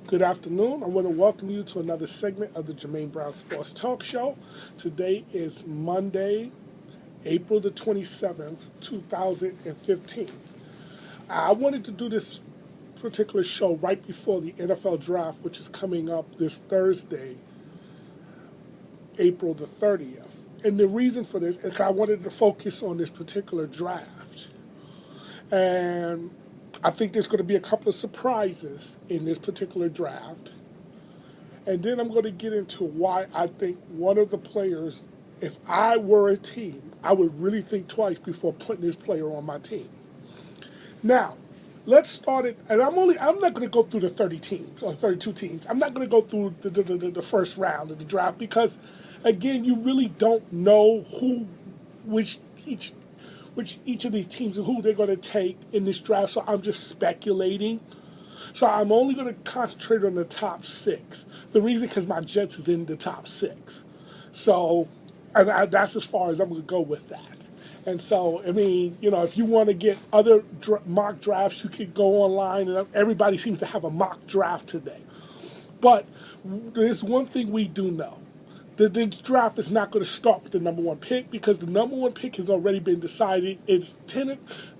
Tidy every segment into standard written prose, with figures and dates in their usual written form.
Good afternoon. I want to welcome you to another segment of the Jermaine Brown Sports Talk Show. Today is Monday, April the 27th, 2015. I wanted to do this particular show right before the NFL draft, which is coming up this Thursday, April the 30th. And the reason for this is I wanted to focus on this particular draft. And I think there's going to be a couple of surprises in this particular draft. And then I'm going to get into why I think one of the players, if I were a team, I would really think twice before putting this player on my team. Now, let's start it, and I'm not going to go through the 30 teams or 32 teams. I'm not going to go through the first round of the draft because, again, you really don't know which each of these teams and who they're going to take in this draft. So I'm just speculating. So I'm only going to concentrate on the top six. The reason because my Jets is in the top six. So that's as far as I'm going to go with that. And so, I mean, if you want to get other mock drafts, you could go online, and everybody seems to have a mock draft today. But there's one thing we do know. This draft is not going to start with the number one pick because the number one pick has already been decided.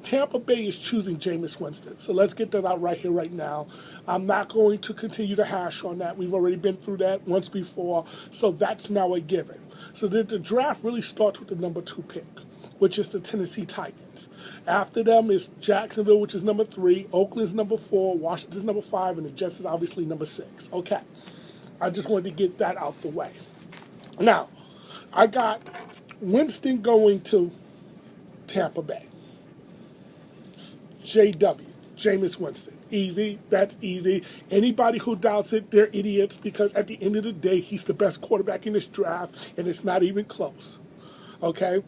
Tampa Bay is choosing Jameis Winston. So let's get that out right here, right now. I'm not going to continue to hash on that. We've already been through that once before, so that's now a given. So the draft really starts with the number two pick, which is the Tennessee Titans. After them is Jacksonville, which is number 3, Oakland's number 4, Washington's number 5, and the Jets is obviously number 6. Okay, I just wanted to get that out the way. Now, I got Winston going to Tampa Bay. JW, Jameis Winston. Easy, that's easy. Anybody who doubts it, they're idiots because at the end of the day, he's the best quarterback in this draft, and it's not even close. Okay?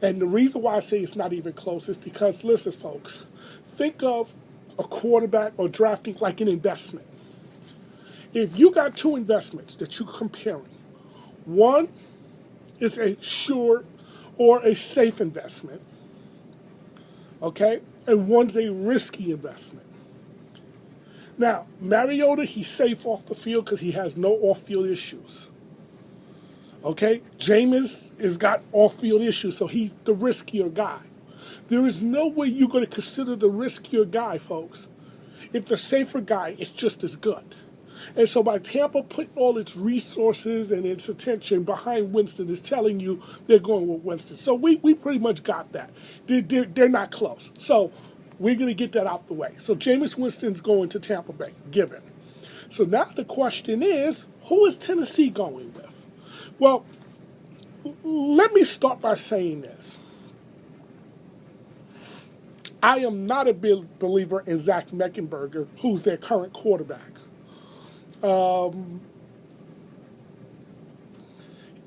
And the reason why I say it's not even close is because, listen, folks, think of a quarterback or drafting like an investment. If you got two investments that you're comparing, one is a sure or a safe investment, okay? And one's a risky investment. Now, Mariota, he's safe off the field because he has no off-field issues. Okay? Jameis has got off-field issues, so he's the riskier guy. There is no way you're going to consider the riskier guy, folks. If the safer guy is just as good. And so by Tampa putting all its resources and its attention behind Winston is telling you they're going with Winston. So we pretty much got that. They're not close. So we're going to get that out the way. So Jameis Winston's going to Tampa Bay, given. So now the question is, who is Tennessee going with? Well, let me start by saying this. I am not a big believer in Zach Meckenberger, who's their current quarterback.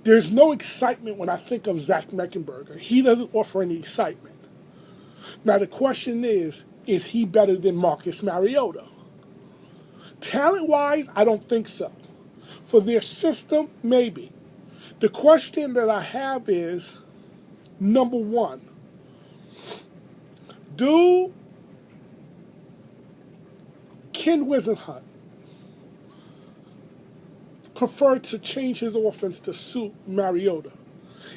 There's no excitement when I think of Zach Meckenberger. He doesn't offer any excitement. Now the question is he better than Marcus Mariota? Talent-wise, I don't think so. For their system, maybe. The question that I have is, number one, do Ken Wisenhunt prefer to change his offense to suit Mariota?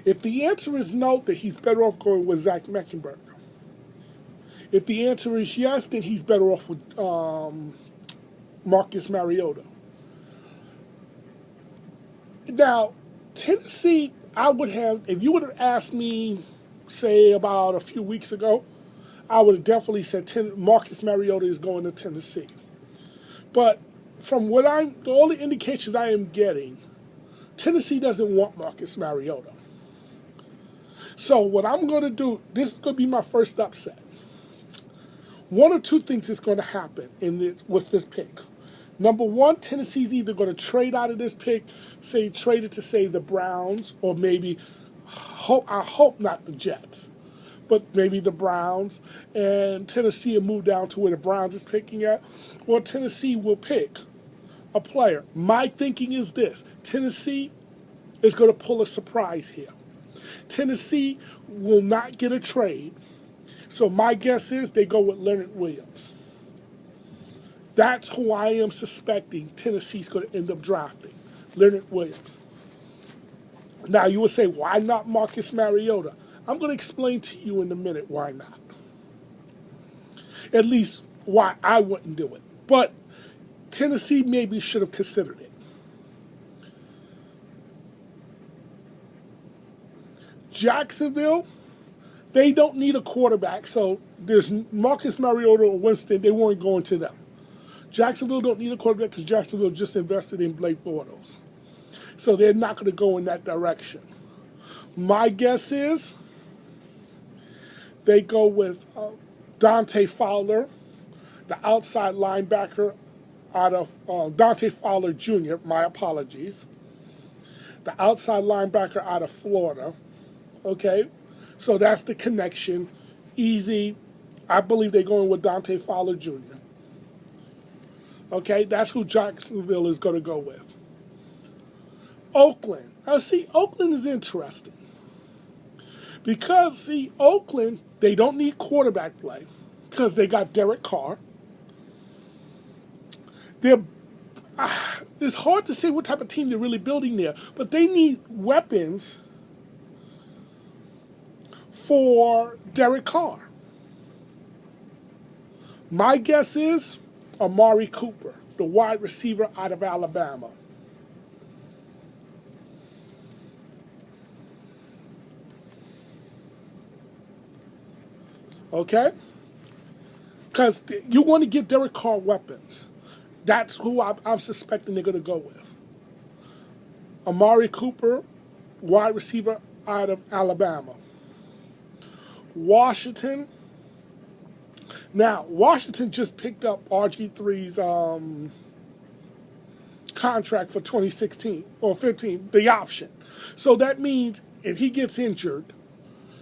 If the answer is no, then he's better off going with Zach Meckenberger. If the answer is yes, then he's better off with Marcus Mariota. Now, Tennessee, I would have, if you would have asked me, say, about a few weeks ago, I would have definitely said Marcus Mariota is going to Tennessee. But from all the indications I am getting, Tennessee doesn't want Marcus Mariota. So what I'm going to do, this is going to be my first upset. One or two things is going to happen with this pick. Number one, Tennessee's either going to trade out of this pick, trade it to, the Browns, or maybe, I hope not the Jets, but maybe the Browns, and Tennessee will move down to where the Browns is picking at, or Tennessee will pick a player. My thinking is this: Tennessee is going to pull a surprise here. Tennessee will not get a trade, so my guess is they go with Leonard Williams. That's who I am suspecting Tennessee's going to end up drafting, Leonard Williams. Now, you would say, why not Marcus Mariota? I'm going to explain to you in a minute why not. At least why I wouldn't do it. But Tennessee maybe should have considered it. Jacksonville, they don't need a quarterback, so there's Marcus Mariota or Winston, they weren't going to them. Jacksonville don't need a quarterback because Jacksonville just invested in Blake Bortles. So they're not going to go in that direction. My guess is they go with Dante Fowler, the outside linebacker out of Dante Fowler Jr., my apologies, the outside linebacker out of Florida. Okay, so that's the connection. Easy. I believe they're going with Dante Fowler Jr. Okay, that's who Jacksonville is going to go with. Oakland. Now, see, Oakland is interesting. Because, see, Oakland, they don't need quarterback play because they got Derek Carr. It's hard to say what type of team they're really building there, but they need weapons for Derek Carr. My guess is Amari Cooper, the wide receiver out of Alabama. Okay? Because you want to get Derek Carr weapons. That's who I'm suspecting they're going to go with. Amari Cooper, wide receiver out of Alabama. Washington. Now, Washington just picked up RG3's contract for 2016 or 15, the option. So that means if he gets injured,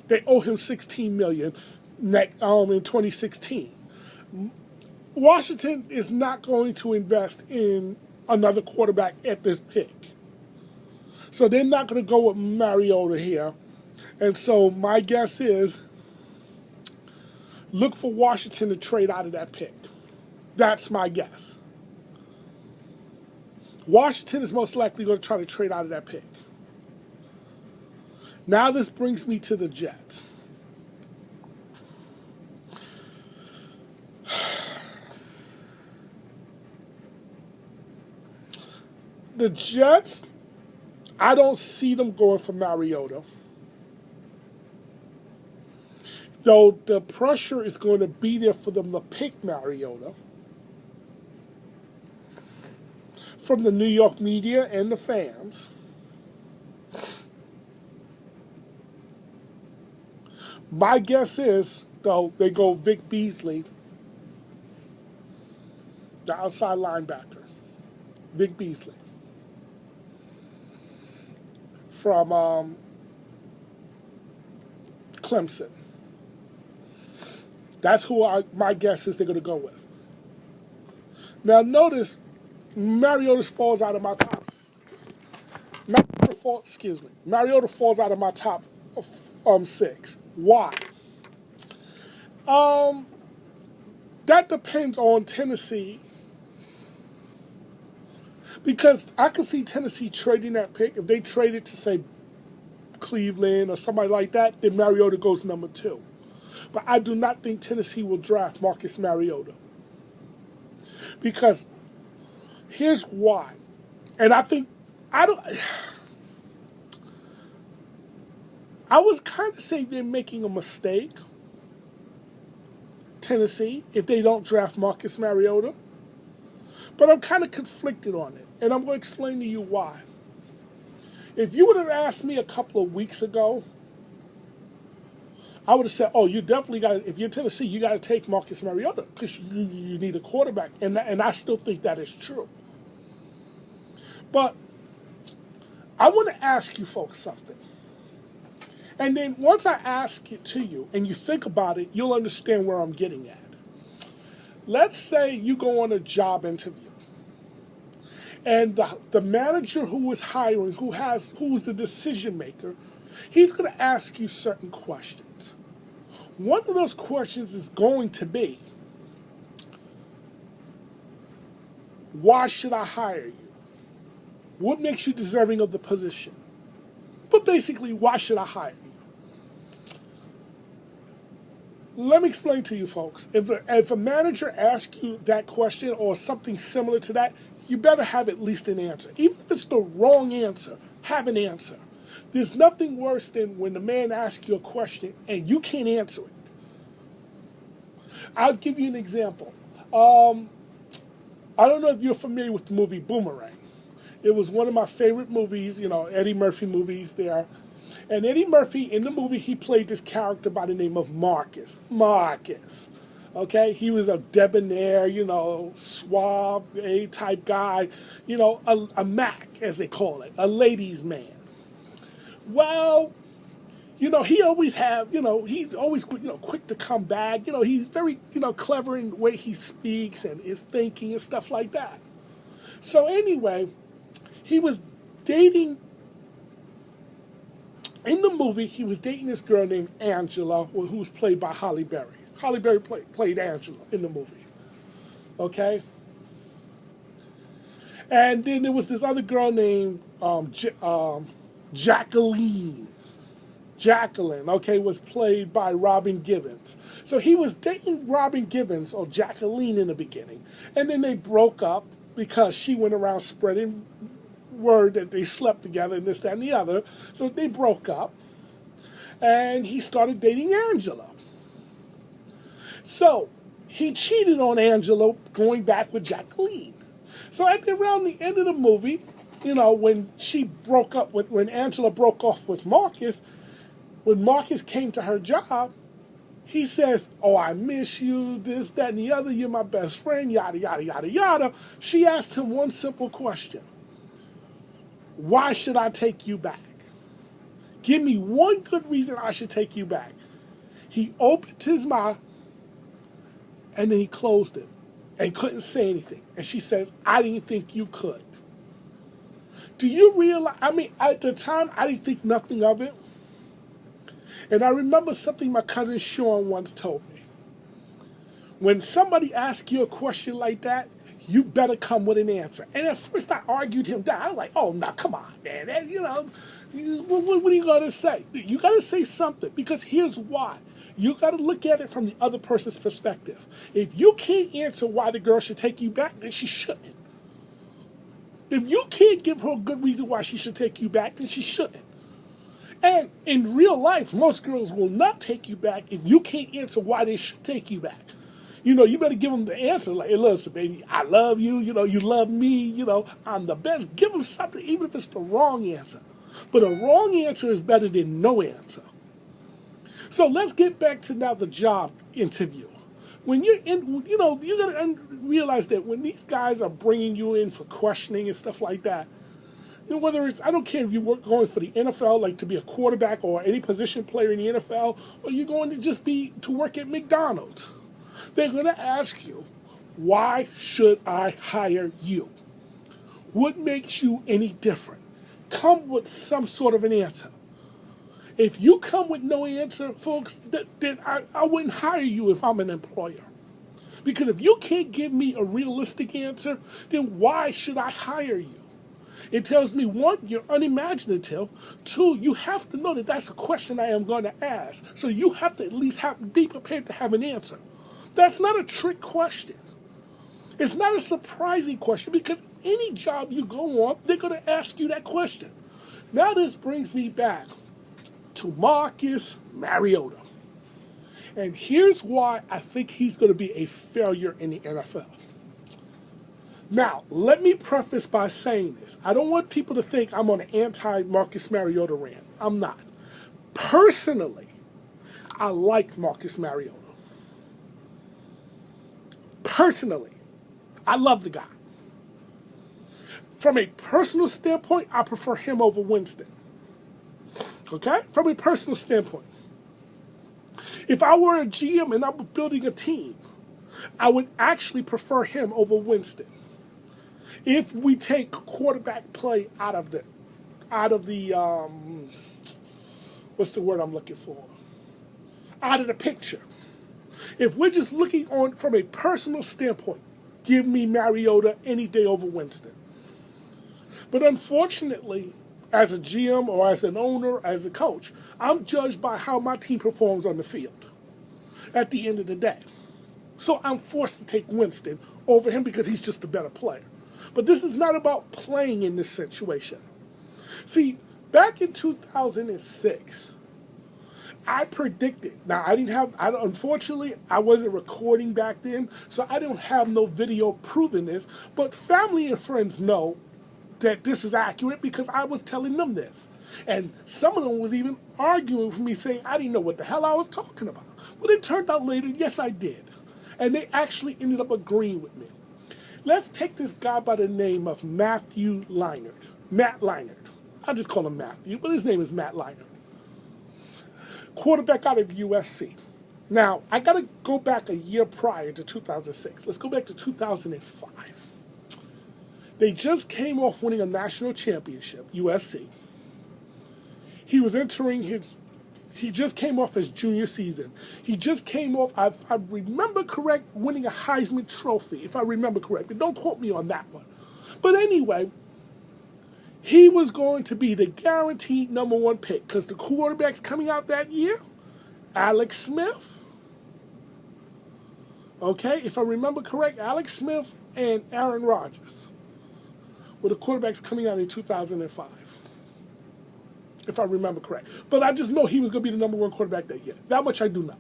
they owe him $16 million in 2016. Washington is not going to invest in another quarterback at this pick. So they're not going to go with Mariota here. And so my guess is look for Washington to trade out of that pick. That's my guess. Washington is most likely going to try to trade out of that pick. Now this brings me to the Jets. The Jets, I don't see them going for Mariota. Though the pressure is going to be there for them to pick Mariota from the New York media and the fans. My guess is, though, they go Vic Beasley, the outside linebacker. Vic Beasley. From Clemson. That's who my guess is they're going to go with. Now notice, Mariota falls out of my top. Mariota falls out of my top 6. Why? That depends on Tennessee. Because I could see Tennessee trading that pick. If they trade it to, say, Cleveland or somebody like that, then Mariota goes number 2. But I do not think Tennessee will draft Marcus Mariota. Because here's why. And I was kind of saying they're making a mistake, Tennessee, if they don't draft Marcus Mariota. But I'm kind of conflicted on it. And I'm going to explain to you why. If you would have asked me a couple of weeks ago, I would have said, oh, you definitely got to, if you're Tennessee, you got to take Marcus Mariota because you need a quarterback. And I still think that is true. But I want to ask you folks something. And then once I ask it to you and you think about it, you'll understand where I'm getting at. Let's say you go on a job interview. And the manager who is hiring, who's the decision maker, he's going to ask you certain questions. One of those questions is going to be, Why should I hire you? What makes you deserving of the position? But basically, why should I hire you? Let me explain to you folks. If a manager asks you that question or something similar to that, you better have at least an answer. Even if it's the wrong answer, have an answer. There's nothing worse than when the man asks you a question and you can't answer it. I'll give you an example. I don't know if you're familiar with the movie Boomerang. It was one of my favorite movies, Eddie Murphy movies there. And Eddie Murphy, in the movie, he played this character by the name of Marcus. Marcus. Okay? He was a debonair, suave type guy, a Mac, as they call it, a ladies' man. Well, he always he's always, quick to come back. He's very, clever in the way he speaks and his thinking and stuff like that. So anyway, he was dating, in the movie, he was dating this girl named Angela, who was played by Halle Berry. Halle Berry played Angela in the movie. Okay? And then there was this other girl named Jacqueline. Jacqueline, was played by Robin Givens. So he was dating Robin Givens, or Jacqueline, in the beginning. And then they broke up because she went around spreading word that they slept together and this, that, and the other. So they broke up. And he started dating Angela. So he cheated on Angela going back with Jacqueline. So around the end of the movie, when Angela broke off with Marcus, when Marcus came to her job, he says, "Oh, I miss you, this, that, and the other. You're my best friend, yada, yada, yada, yada." She asked him one simple question. Why should I take you back? Give me one good reason I should take you back. He opened his mouth, and then he closed it and couldn't say anything. And she says, "I didn't think you could." Do you realize, at the time, I didn't think nothing of it. And I remember something my cousin Sean once told me. When somebody asks you a question like that, you better come with an answer. And at first I argued him down. I was like, "Oh, no, come on, man. What are you going to say?" You got to say something, because here's why. You got to look at it from the other person's perspective. If you can't answer why the girl should take you back, then she shouldn't. If you can't give her a good reason why she should take you back, then she shouldn't. And in real life, most girls will not take you back if you can't answer why they should take you back. You better give them the answer, like, "Hey, listen, baby, I love you, you love me, I'm the best." Give them something, even if it's the wrong answer. But a wrong answer is better than no answer. So let's get back to now the job interview. When you're in, you got to realize that when these guys are bringing you in for questioning and stuff like that, whether it's, I don't care if you're going for the NFL, like to be a quarterback or any position player in the NFL, or you're going to just be to work at McDonald's. They're going to ask you, why should I hire you? What makes you any different? Come with some sort of an answer. If you come with no answer, folks, then I wouldn't hire you if I'm an employer. Because if you can't give me a realistic answer, then why should I hire you? It tells me, one, you're unimaginative. Two, you have to know that that's a question I am going to ask. So you have to at least be prepared to have an answer. That's not a trick question. It's not a surprising question, because any job you go on, they're going to ask you that question. Now this brings me back to Marcus Mariota. And here's why I think he's going to be a failure in the NFL. Now, let me preface by saying this. I don't want people to think I'm on an anti-Marcus Mariota rant. I'm not. Personally, I like Marcus Mariota. Personally, I love the guy. From a personal standpoint, I prefer him over Winston. Okay? From a personal standpoint. If I were a GM and I was building a team, I would actually prefer him over Winston. If we take quarterback play out of the what's the word I'm looking for? Out of the picture. If we're just looking on from a personal standpoint, give me Mariota any day over Winston. But unfortunately, as a GM or as an owner, as a coach, I'm judged by how my team performs on the field at the end of the day. So I'm forced to take Winston over him because he's just a better player. But this is not about playing in this situation. See, back in 2006, I predicted. Now, unfortunately, I wasn't recording back then, so I don't have no video proving this, but family and friends know that this is accurate because I was telling them this. And some of them was even arguing with me saying I didn't know what the hell I was talking about. But it turned out later, yes, I did. And they actually ended up agreeing with me. Let's take this guy by the name of Matt Leinart. I just call him Matthew, but his name is Matt Leinart. Quarterback out of USC. Now, I got to go back a year prior to 2006. Let's go back to 2005. They just came off winning a national championship, USC. He just came off his junior season. He just came off, if I remember correct, winning a Heisman Trophy, if I remember correct. But don't quote me on that one. But anyway, he was going to be the guaranteed number one pick because the quarterbacks coming out that year, Alex Smith, okay, if I remember correct, Alex Smith and Aaron Rodgers were the quarterbacks coming out in 2005, if I remember correct. But I just know he was going to be the number one quarterback that year. That much I do know.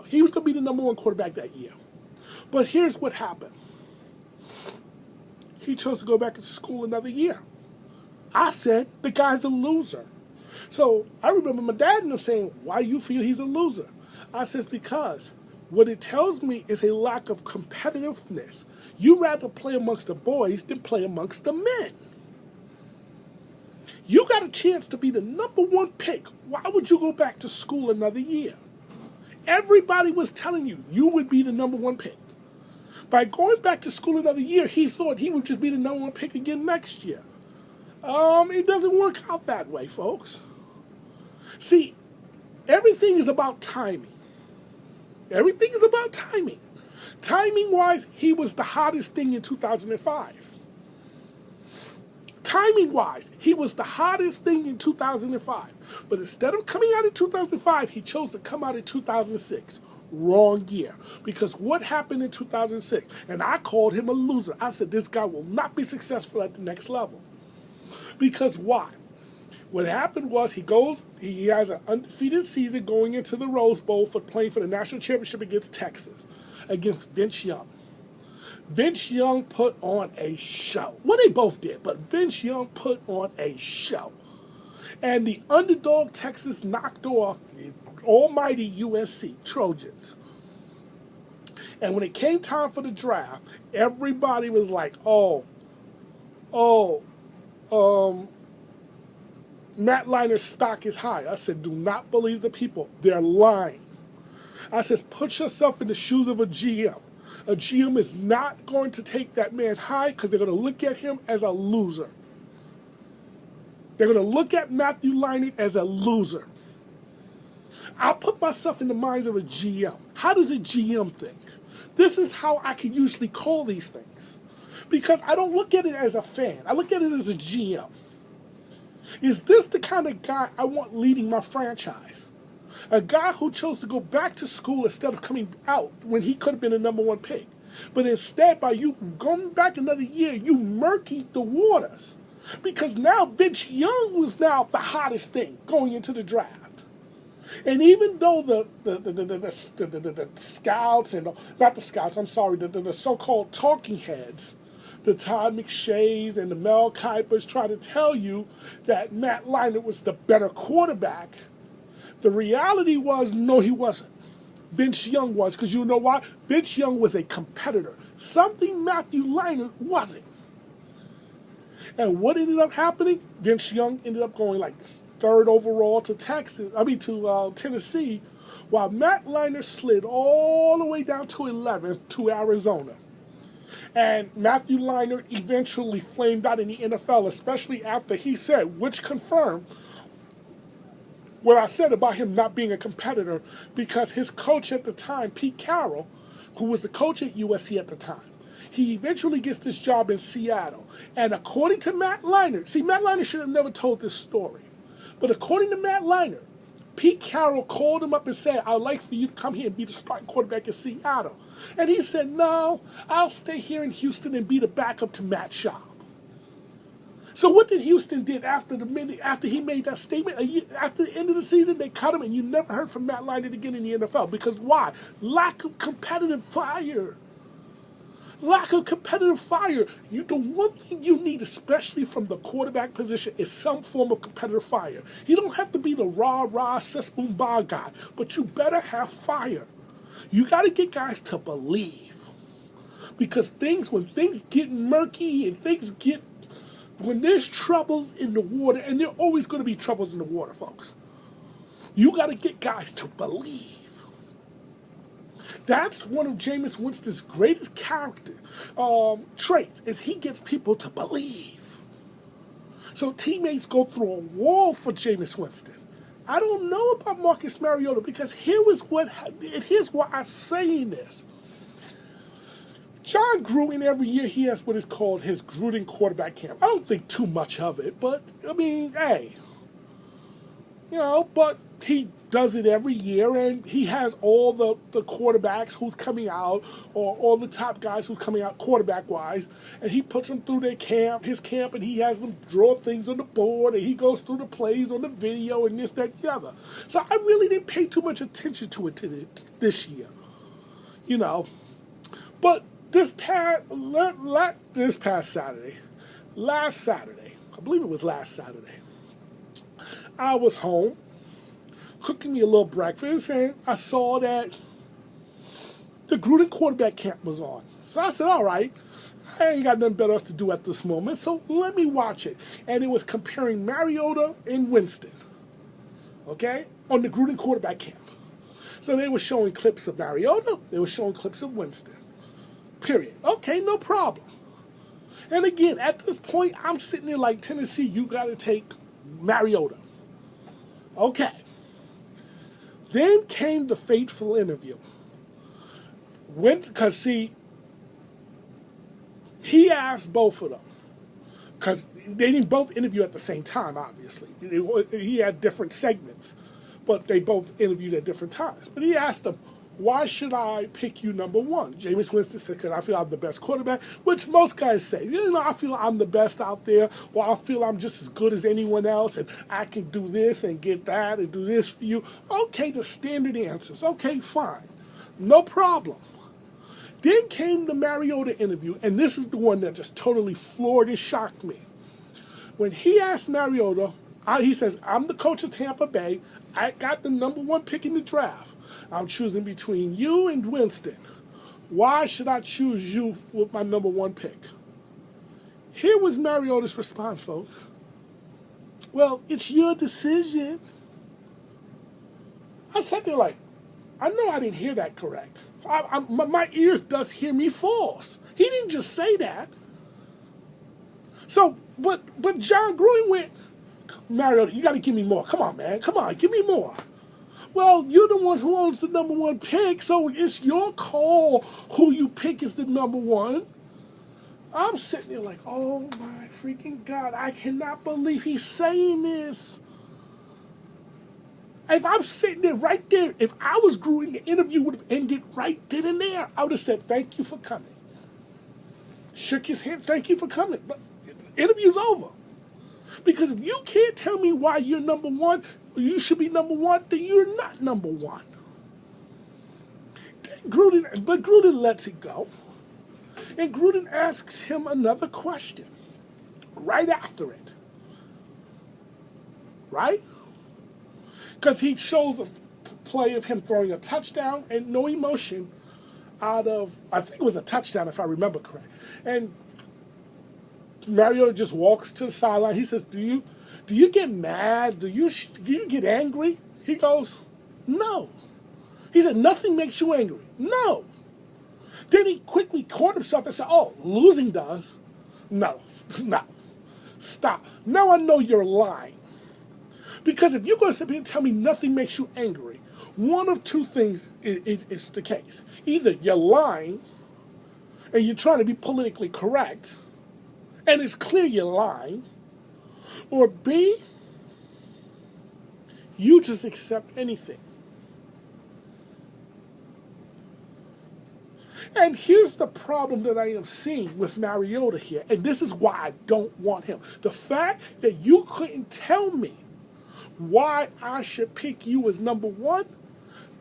He was going to be the number one quarterback that year. But here's what happened. He chose to go back to school another year. I said, the guy's a loser. So I remember my dad and them saying, why you feel he's a loser? I says, because what it tells me is a lack of competitiveness. You rather play amongst the boys than play amongst the men. You got a chance to be the number one pick. Why would you go back to school another year? Everybody was telling you you would be the number one pick. By going back to school another year, he thought he would just be the number one pick again next year. It doesn't work out that way, folks. See, everything is about timing. Everything is about timing. Timing-wise, he was the hottest thing in 2005. Timing-wise, he was the hottest thing in 2005. But instead of coming out in 2005, he chose to come out in 2006. Wrong year. Because what happened in 2006? And I called him a loser. I said, this guy will not be successful at the next level. Because why? What happened was he has an undefeated season going into the Rose Bowl for playing for the national championship against Texas, against Vince Young. Vince Young put on a show. Well, they both did, but Vince Young put on a show. And the underdog Texas knocked off the almighty USC Trojans. And when it came time for the draft, everybody was like, Matt Leinart's stock is high. I said, do not believe the people. They're lying. I said, put yourself in the shoes of a GM. A GM is not going to take that man high because they're going to look at him as a loser. They're going to look at Matthew Leinart as a loser. I put myself in the minds of a GM. How does a GM think? This is how I can usually call these things. Because I don't look at it as a fan. I look at it as a GM. Is this the kind of guy I want leading my franchise? A guy who chose to go back to school instead of coming out when he could have been the number one pick. But instead, by you going back another year, you murkied the waters. Because now Vince Young was now the hottest thing going into the draft. And even though the scouts, and not the scouts, I'm sorry, the so-called talking heads, the Todd McShays and the Mel Kipers try to tell you that Matt Leinart was the better quarterback, the reality was, no, he wasn't. Vince Young was, because you know why? Vince Young was a competitor. Something Matthew Leinart wasn't. And what ended up happening? Vince Young ended up going like third overall to Tennessee, while Matt Leinart slid all the way down to 11th to Arizona. And Matthew Leinart eventually flamed out in the NFL, especially after he said, which confirmed what I said about him not being a competitor, because his coach at the time, Pete Carroll, who was the coach at USC at the time. He eventually gets this job in Seattle. And according to Matt Leinart, see, Matt Leinart should have never told this story. But according to Matt Leinart, Pete Carroll called him up and said, I'd like for you to come here and be the starting quarterback in Seattle. And he said, no, I'll stay here in Houston and be the backup to Matt Schaub. So what did Houston did after he made that statement? After the end of the season, they cut him, and you never heard from Matt Leinart again in the NFL. Because why? Lack of competitive fire. Lack of competitive fire. The one thing you need, especially from the quarterback position, is some form of competitive fire. You don't have to be the rah-rah, cesspool bar guy, but you better have fire. You got to get guys to believe. Because when things get murky and when there's troubles in the water, and there are always going to be troubles in the water, folks, you got to get guys to believe. That's one of Jameis Winston's greatest character traits, is he gets people to believe. So teammates go through a wall for Jameis Winston. I don't know about Marcus Mariota, because here's why I'm saying this. John Gruden, every year he has what is called his Gruden quarterback camp. I don't think too much of it, but, I mean, hey. But he does it every year, and he has all the quarterbacks who's coming out, or all the top guys who's coming out quarterback-wise, and he puts them through his camp, and he has them draw things on the board, and he goes through the plays on the video, and this, that, and the other. So I really didn't pay too much attention to it this year. But last Saturday, I believe it was last Saturday, I was home cooking me a little breakfast, and I saw that the Gruden quarterback camp was on. So I said, all right, I ain't got nothing better else to do at this moment, so let me watch it. And it was comparing Mariota and Winston, okay, on the Gruden quarterback camp. So they were showing clips of Mariota, they were showing clips of Winston. Period. Okay, no problem. And again, at this point, I'm sitting there like, Tennessee, you got to take Mariota. Okay. Then came the fateful interview. Because, see, he asked both of them. Because they didn't both interview at the same time, obviously. He had different segments, but they both interviewed at different times. But he asked them, why should I pick you number one? Jameis Winston said, because I feel I'm the best quarterback, which most guys say. I feel I'm the best out there, or I feel I'm just as good as anyone else, and I can do this and get that and do this for you. Okay, the standard answers. Okay, fine. No problem. Then came the Mariota interview, and this is the one that just totally floored and shocked me. When he asked Mariota, he says, I'm the coach of Tampa Bay. I got the number one pick in the draft. I'm choosing between you and Winston. Why should I choose you with my number one pick? Here was Mariota's response, folks. Well, it's your decision. I sat there like, I know I didn't hear that correct. My ears does hear me false. He didn't just say that. So, but John Gruden went, Mariota, you got to give me more. Come on, man. Come on, give me more. Well, you're the one who owns the number one pick, so it's your call who you pick is the number one. I'm sitting there like, oh my freaking God, I cannot believe he's saying this. If I'm sitting there right there, if I was Gruden, the interview would have ended right then and there. I would have said, thank you for coming. Shook his hand, thank you for coming. But the interview's over. Because if you can't tell me why you're number one, you should be number one, then you're not number one. But Gruden lets it go. And Gruden asks him another question right after it. Right? Because he shows a play of him throwing a touchdown and no emotion out of, I think it was a touchdown if I remember correct. And Mariota just walks to the sideline. He says, do you get mad? Do you get angry? He goes, no. He said, nothing makes you angry. No. Then he quickly caught himself and said, oh, losing does. No. Stop. Now I know you're lying. Because if you're going to sit here and tell me nothing makes you angry, one of two things is the case. Either you're lying and you're trying to be politically correct, and it's clear you're lying, or B, you just accept anything. And here's the problem that I am seeing with Mariota here, and this is why I don't want him. The fact that you couldn't tell me why I should pick you as number one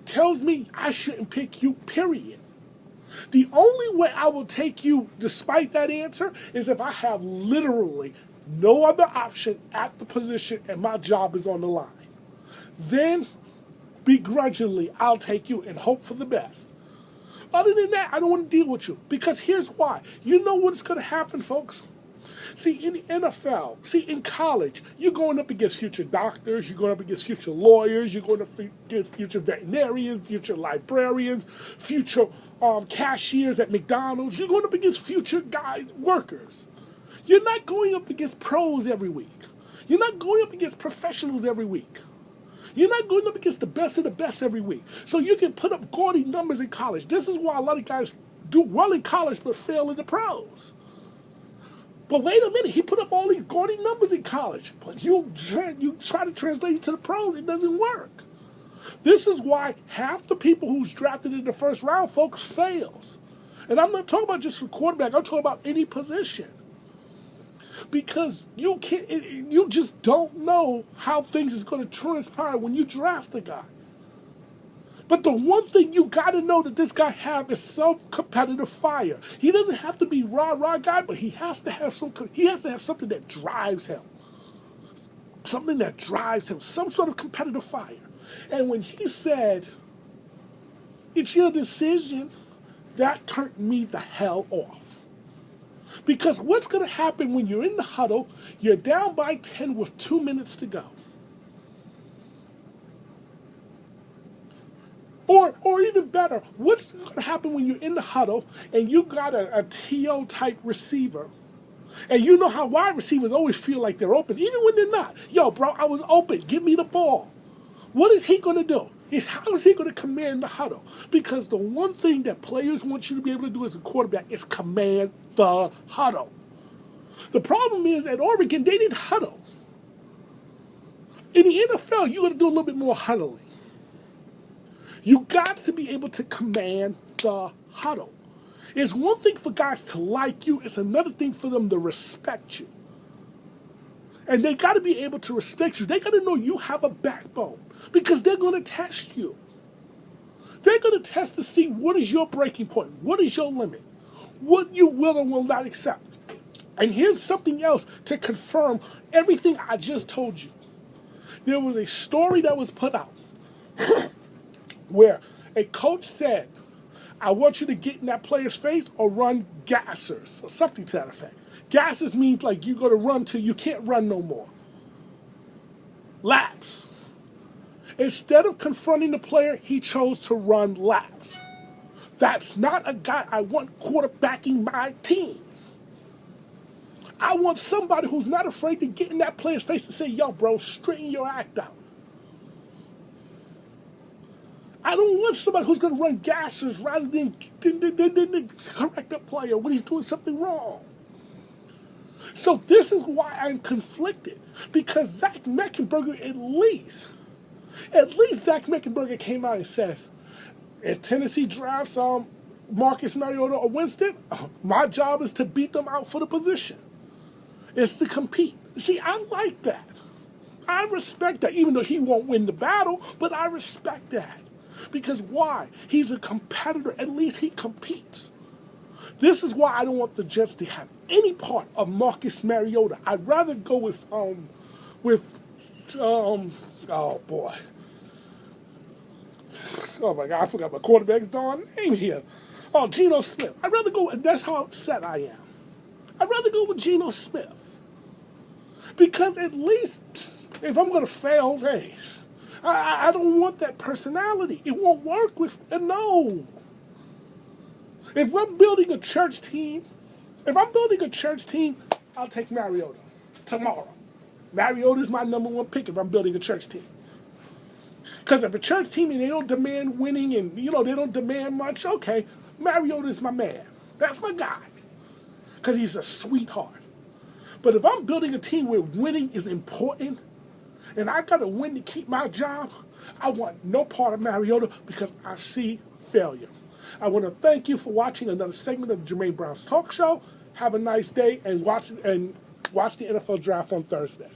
tells me I shouldn't pick you, period. The only way I will take you despite that answer is if I have literally no other option at the position and my job is on the line. Then, begrudgingly, I'll take you and hope for the best. Other than that, I don't want to deal with you. Because here's why. You know what's going to happen, folks? See, in the NFL, in college, you're going up against future doctors, you're going up against future lawyers, you're going up against future veterinarians, future librarians, future cashiers at McDonald's. You're going up against future workers. You're not going up against pros every week. You're not going up against professionals every week. You're not going up against the best of the best every week. So you can put up gaudy numbers in college. This is why a lot of guys do well in college but fail in the pros. But wait a minute, he put up all these gaudy numbers in college. But you try to translate it to the pros, it doesn't work. This is why half the people who's drafted in the first round, folks, fails. And I'm not talking about just for quarterback, I'm talking about any position. Because you just don't know how things is going to transpire when you draft a guy. But the one thing you got to know that this guy have is some competitive fire. He doesn't have to be rah-rah guy, but he has to have something that drives him. Something that drives him, some sort of competitive fire. And when he said, "It's your decision," that turned me the hell off. Because what's going to happen when you're in the huddle, you're down by 10 with 2 minutes to go? Or even better, what's going to happen when you're in the huddle and you got a TO type receiver, and you know how wide receivers always feel like they're open, even when they're not. Yo, bro, I was open. Give me the ball. What is he going to do? How is he going to command the huddle? Because the one thing that players want you to be able to do as a quarterback is command the huddle. The problem is at Oregon, they didn't huddle. In the NFL, you got to do a little bit more huddling. You got to be able to command the huddle. It's one thing for guys to like you. It's another thing for them to respect you. And they got to be able to respect you. They got to know you have a backbone because they're going to test you. They're going to test to see what is your breaking point, what is your limit, what you will and will not accept. And here's something else to confirm everything I just told you. There was a story that was put out where a coach said, "I want you to get in that player's face or run gassers," or something to that effect. Gassers means like you're going to run till you can't run no more. Laps. Instead of confronting the player, he chose to run laps. That's not a guy I want quarterbacking my team. I want somebody who's not afraid to get in that player's face and say, "Yo, bro, straighten your act out." I don't want somebody who's going to run gassers rather than correct the player when he's doing something wrong. So this is why I'm conflicted. Because Zach Meckenberger at least Zach Meckenberger came out and says, if Tennessee drafts Marcus Mariota or Winston, my job is to beat them out for the position. It's to compete. See, I like that. I respect that, even though he won't win the battle, but I respect that. Because why? He's a competitor. At least he competes. This is why I don't want the Jets to have any part of Marcus Mariota. I'd rather go with oh boy. Oh my God, I forgot my quarterback's darn name here. Oh, Geno Smith. I'd rather go, and that's how upset I am. I'd rather go with Geno Smith. Because at least if I'm going to fail, hey, I don't want that personality. It won't work with, no. If I'm building a church team, I'll take Mariota tomorrow. Mariota is my number one pick if I'm building a church team. Because if a church team and they don't demand winning and, they don't demand much, okay, Mariota's my man. That's my guy. Because he's a sweetheart. But if I'm building a team where winning is important and I got to win to keep my job, I want no part of Mariota because I see failure. I want to thank you for watching another segment of Jermaine Brown's Talk Show. Have a nice day and watch the NFL Draft on Thursday.